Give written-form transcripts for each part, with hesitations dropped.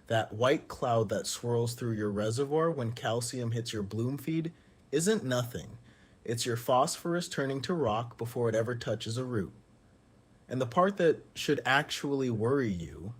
That white cloud that swirls through your reservoir when calcium hits your bloom feed isn't nothing. It's your phosphorus turning to rock before it ever touches a root. And the part that should actually worry you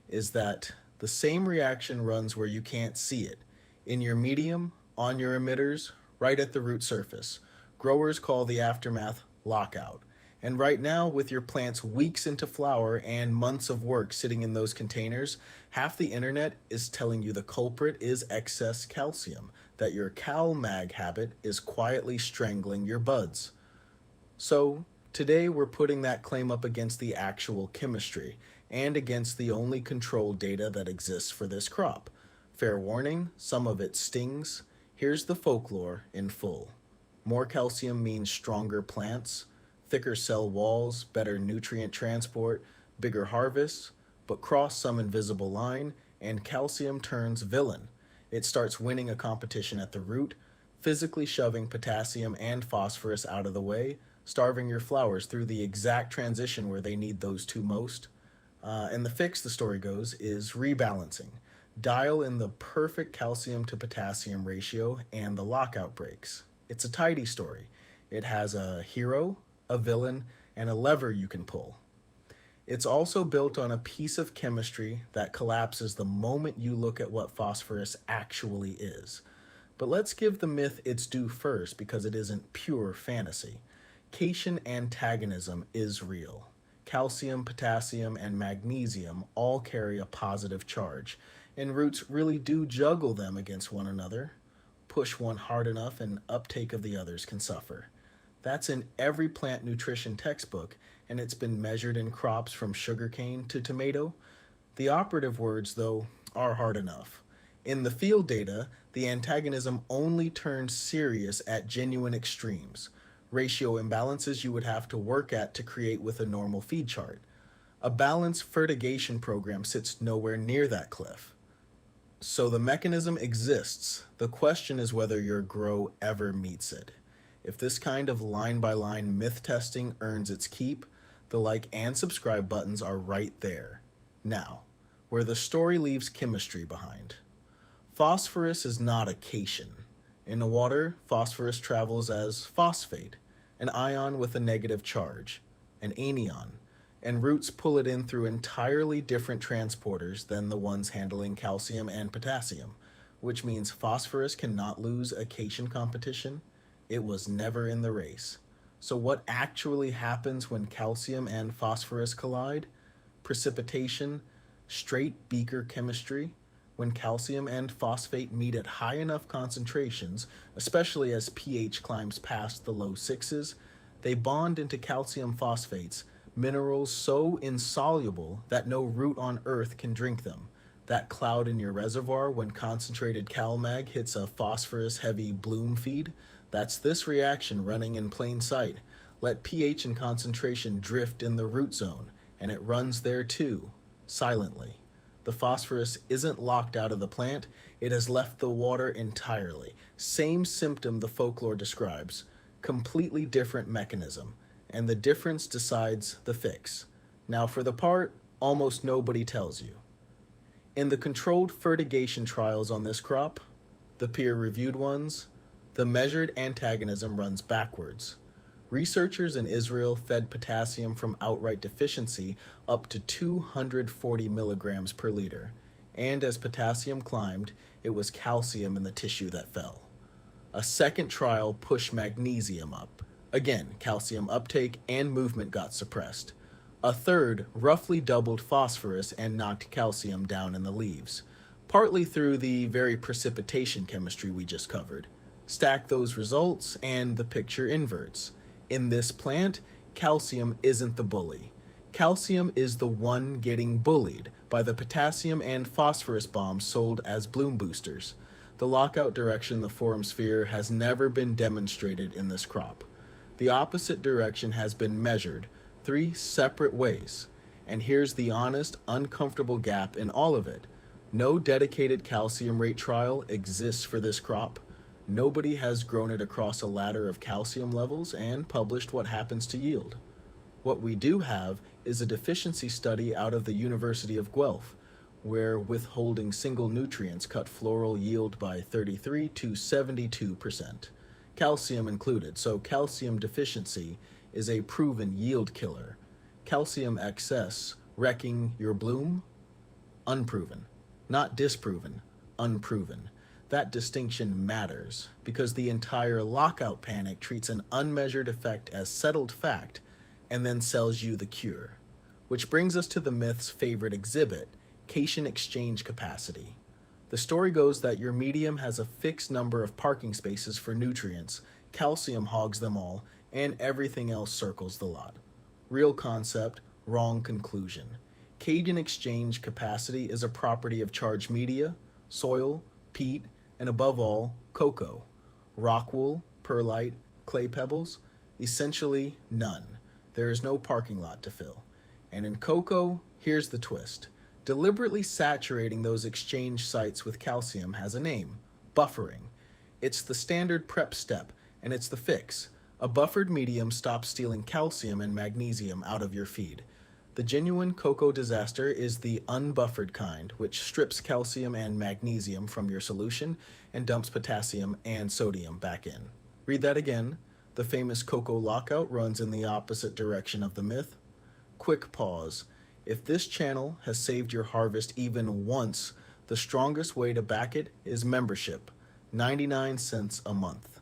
is that the same reaction runs where you can't see it, in your medium, on your emitters, right at the root surface. Growers call the aftermath lockout. And right now, with your plants weeks into flower and months of work sitting in those containers, half the internet is telling you the culprit is excess calcium, that your CalMag habit is quietly strangling your buds. So, today we're putting that claim up against the actual chemistry and against the only controlled data that exists for this crop. Fair warning, some of it stings. Here's the folklore in full. More calcium means stronger plants, thicker cell walls, better nutrient transport, bigger harvests, but cross some invisible line and calcium turns villain. It starts winning a competition at the root, physically shoving potassium and phosphorus out of the way, starving your flowers through the exact transition where they need those two most. And the fix, the story goes, is rebalancing. Dial in the perfect calcium to potassium ratio and the lockout breaks. It's a tidy story. It has a hero, a villain, and a lever you can pull. It's also built on a piece of chemistry that collapses the moment you look at what phosphorus actually is. But let's give the myth its due first because it isn't pure fantasy. Cation antagonism is real. Calcium, potassium, and magnesium all carry a positive charge, and roots really do juggle them against one another. Push one hard enough and uptake of the others can suffer. That's in every plant nutrition textbook, and it's been measured in crops from sugarcane to tomato. The operative words, though, are hard enough. In the field data, the antagonism only turns serious at genuine extremes, ratio imbalances you would have to work at to create with a normal feed chart. A balanced fertigation program sits nowhere near that cliff. So the mechanism exists. The question is whether your grow ever meets it. If this kind of line-by-line myth testing earns its keep, the like and subscribe buttons are right there. Now, where the story leaves chemistry behind. Phosphorus is not a cation. In the water, phosphorus travels as phosphate, an ion with a negative charge, an anion, and roots pull it in through entirely different transporters than the ones handling calcium and potassium, which means phosphorus cannot lose a cation competition. It was never in the race. So what actually happens when calcium and phosphorus collide? Precipitation, straight beaker chemistry. When calcium and phosphate meet at high enough concentrations, especially as pH climbs past the low sixes, they bond into calcium phosphates, minerals so insoluble that no root on earth can drink them. That cloud in your reservoir when concentrated CalMag hits a phosphorus-heavy bloom feed, that's this reaction running in plain sight. Let pH and concentration drift in the root zone, and it runs there too, silently. The phosphorus isn't locked out of the plant, it has left the water entirely. Same symptom the folklore describes, completely different mechanism, and the difference decides the fix. Now for the part almost nobody tells you. In the controlled fertigation trials on this crop, the peer-reviewed ones, the measured antagonism runs backwards. Researchers in Israel fed potassium from outright deficiency up to 240 milligrams per liter, and as potassium climbed, it was calcium in the tissue that fell. A second trial pushed magnesium up. Again, calcium uptake and movement got suppressed. A third roughly doubled phosphorus and knocked calcium down in the leaves, partly through the very precipitation chemistry we just covered. Stack those results and the picture inverts. In this plant, calcium isn't the bully. Calcium is the one getting bullied by the potassium and phosphorus bombs sold as bloom boosters. The lockout direction the forum sphere has never been demonstrated in this crop. The opposite direction has been measured 3 separate ways. And here's the honest, uncomfortable gap in all of it. No dedicated calcium rate trial exists for this crop. Nobody has grown it across a ladder of calcium levels and published what happens to yield. What we do have is a deficiency study out of the University of Guelph, where withholding single nutrients cut floral yield by 33 to 72%, calcium included. So calcium deficiency is a proven yield killer. Calcium excess wrecking your bloom, unproven. Not disproven, unproven. That distinction matters because the entire lockout panic treats an unmeasured effect as settled fact and then sells you the cure. Which brings us to the myth's favorite exhibit, cation exchange capacity. The story goes that your medium has a fixed number of parking spaces for nutrients, calcium hogs them all, and everything else circles the lot. Real concept, wrong conclusion. Cation exchange capacity is a property of charged media, soil, peat, and above all, cocoa. Rock wool, perlite, clay pebbles, essentially none. There is no parking lot to fill. And in cocoa, here's the twist. Deliberately saturating those exchange sites with calcium has a name, buffering. It's the standard prep step, and it's the fix. A buffered medium stops stealing calcium and magnesium out of your feed. The genuine cocoa disaster is the unbuffered kind, which strips calcium and magnesium from your solution and dumps potassium and sodium back in. Read that again. The famous cocoa lockout runs in the opposite direction of the myth. Quick pause. If this channel has saved your harvest even once, the strongest way to back it is membership, 99 cents a month.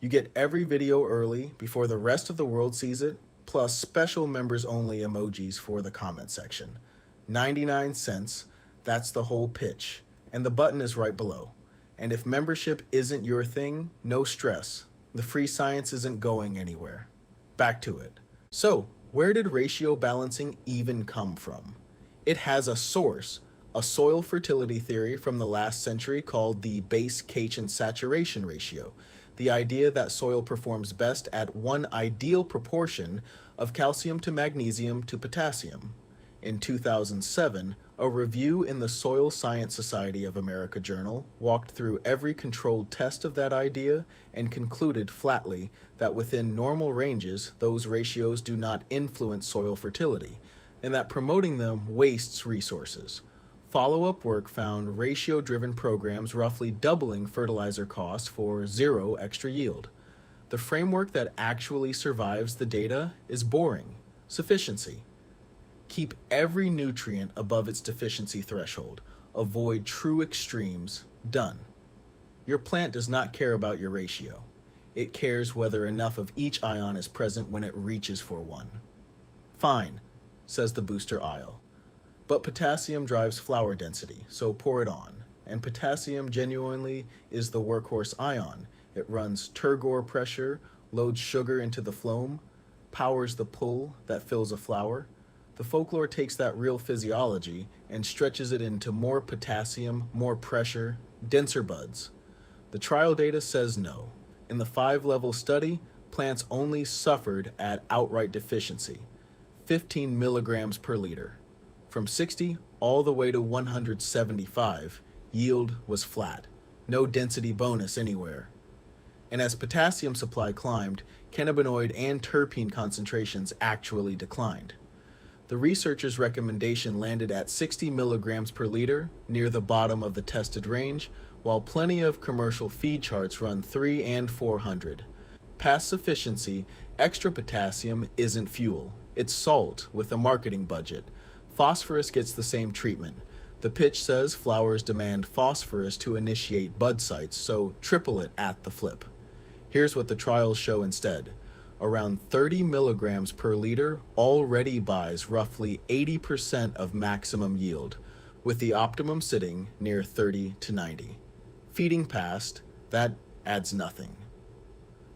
You get every video early before the rest of the world sees it, plus special members-only emojis for the comment section. 99 cents, that's the whole pitch, and the button is right below. And if membership isn't your thing, no stress. The free science isn't going anywhere. Back to it. So, where did ratio balancing even come from? It has a source, a soil fertility theory from the last century called the base-cation saturation ratio, the idea that soil performs best at one ideal proportion of calcium to magnesium to potassium. In 2007, a review in the Soil Science Society of America journal walked through every controlled test of that idea and concluded flatly that within normal ranges, those ratios do not influence soil fertility, and that promoting them wastes resources. Follow-up work found ratio-driven programs roughly doubling fertilizer costs for zero extra yield. The framework that actually survives the data is boring. Sufficiency. Keep every nutrient above its deficiency threshold. Avoid true extremes. Done. Your plant does not care about your ratio. It cares whether enough of each ion is present when it reaches for one. Fine, says the booster aisle. But potassium drives flower density, so pour it on. And potassium genuinely is the workhorse ion. It runs turgor pressure, loads sugar into the phloem, powers the pull that fills a flower. The folklore takes that real physiology and stretches it into more potassium, more pressure, denser buds. The trial data says no. In the 5-level study, plants only suffered at outright deficiency, 15 milligrams per liter. From 60 all the way to 175, yield was flat. No density bonus anywhere. And as potassium supply climbed, cannabinoid and terpene concentrations actually declined. The researchers' recommendation landed at 60 milligrams per liter, near the bottom of the tested range, while plenty of commercial feed charts run 300 and 400. Past sufficiency, extra potassium isn't fuel. It's salt with a marketing budget. Phosphorus gets the same treatment. The pitch says flowers demand phosphorus to initiate bud sites, so triple it at the flip. Here's what the trials show instead. Around 30 milligrams per liter already buys roughly 80% of maximum yield, with the optimum sitting near 30 to 90. Feeding past, that adds nothing.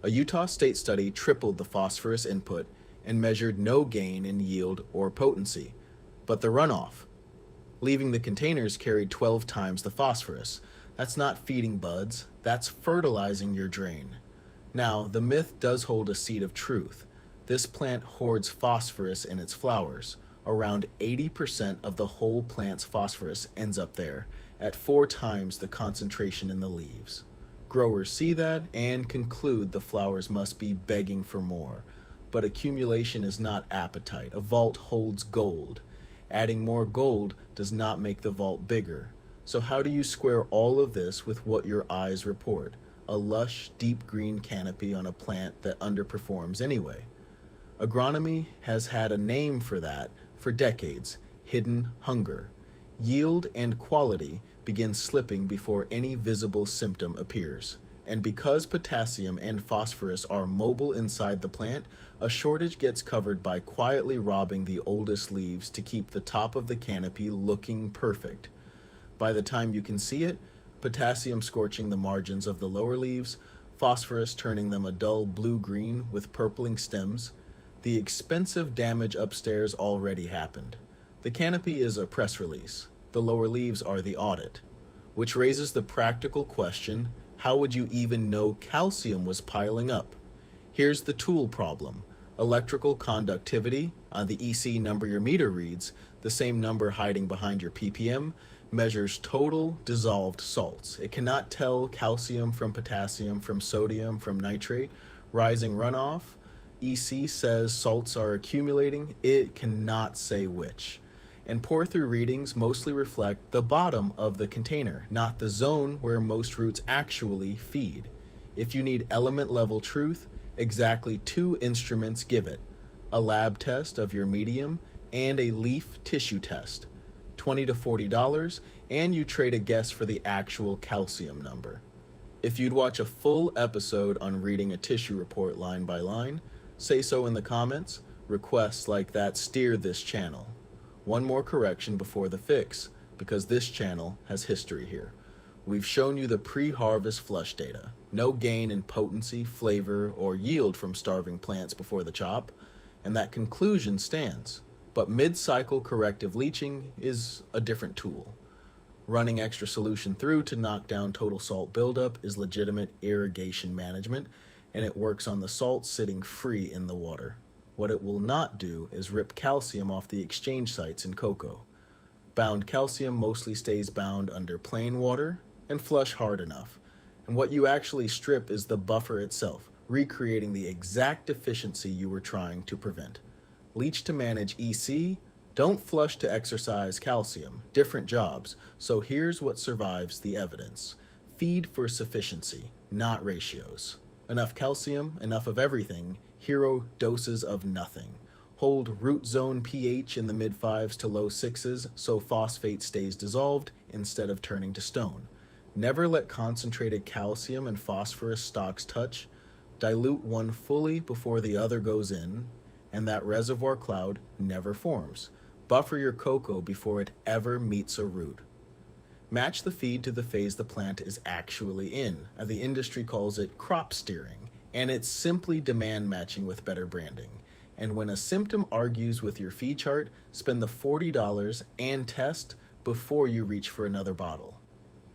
A Utah state study tripled the phosphorus input and measured no gain in yield or potency, but the runoff, leaving the containers carried 12 times the phosphorus. That's not feeding buds, that's fertilizing your drain. Now, the myth does hold a seed of truth. This plant hoards phosphorus in its flowers. Around 80% of the whole plant's phosphorus ends up there, at 4 times the concentration in the leaves. Growers see that and conclude the flowers must be begging for more. But accumulation is not appetite. A vault holds gold. Adding more gold does not make the vault bigger. So how do you square all of this with what your eyes report? A lush, deep green canopy on a plant that underperforms anyway. Agronomy has had a name for that for decades: hidden hunger. Yield and quality begin slipping before any visible symptom appears. And because potassium and phosphorus are mobile inside the plant, a shortage gets covered by quietly robbing the oldest leaves to keep the top of the canopy looking perfect. By the time you can see it, potassium scorching the margins of the lower leaves, phosphorus turning them a dull blue-green with purpling stems, the expensive damage upstairs already happened. The canopy is a press release. The lower leaves are the audit, which raises the practical question: how would you even know calcium was piling up? Here's the tool problem. Electrical conductivity, on the EC number your meter reads, the same number hiding behind your ppm, measures total dissolved salts. It cannot tell calcium from potassium, from sodium, from nitrate. Rising runoff, EC says salts are accumulating. It cannot say which. And pour-through readings mostly reflect the bottom of the container, not the zone where most roots actually feed. If you need element-level truth, exactly 2 instruments give it: a lab test of your medium and a leaf tissue test. $20 to $40, and you trade a guess for the actual calcium number. If you'd watch a full episode on reading a tissue report line by line, say so in the comments. Requests like that steer this channel. One more correction before the fix, because this channel has history here. We've shown you the pre-harvest flush data. No gain in potency, flavor, or yield from starving plants before the chop, and that conclusion stands. But mid-cycle corrective leaching is a different tool. Running extra solution through to knock down total salt buildup is legitimate irrigation management, and it works on the salt sitting free in the water. What it will not do is rip calcium off the exchange sites in Coco. Bound calcium mostly stays bound under plain water and flush hard enough. And what you actually strip is the buffer itself, recreating the exact deficiency you were trying to prevent. Leach to manage EC, don't flush to exercise calcium, different jobs. So here's what survives the evidence. Feed for sufficiency, not ratios. Enough calcium, enough of everything, hero doses of nothing. Hold root zone pH in the mid-5s to low 6s so phosphate stays dissolved instead of turning to stone. Never let concentrated calcium and phosphorus stocks touch. Dilute one fully before the other goes in, and that reservoir cloud never forms. Buffer your cocoa before it ever meets a root. Match the feed to the phase the plant is actually in. The industry calls it crop steering, and it's simply demand matching with better branding. And when a symptom argues with your feed chart, spend the $40 and test before you reach for another bottle.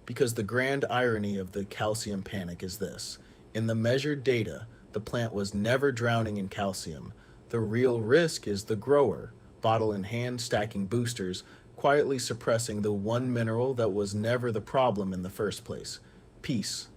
Because the grand irony of the calcium panic is this: in the measured data, the plant was never drowning in calcium. The real risk is the grower, bottle in hand stacking boosters, quietly suppressing the one mineral that was never the problem in the first place: peace.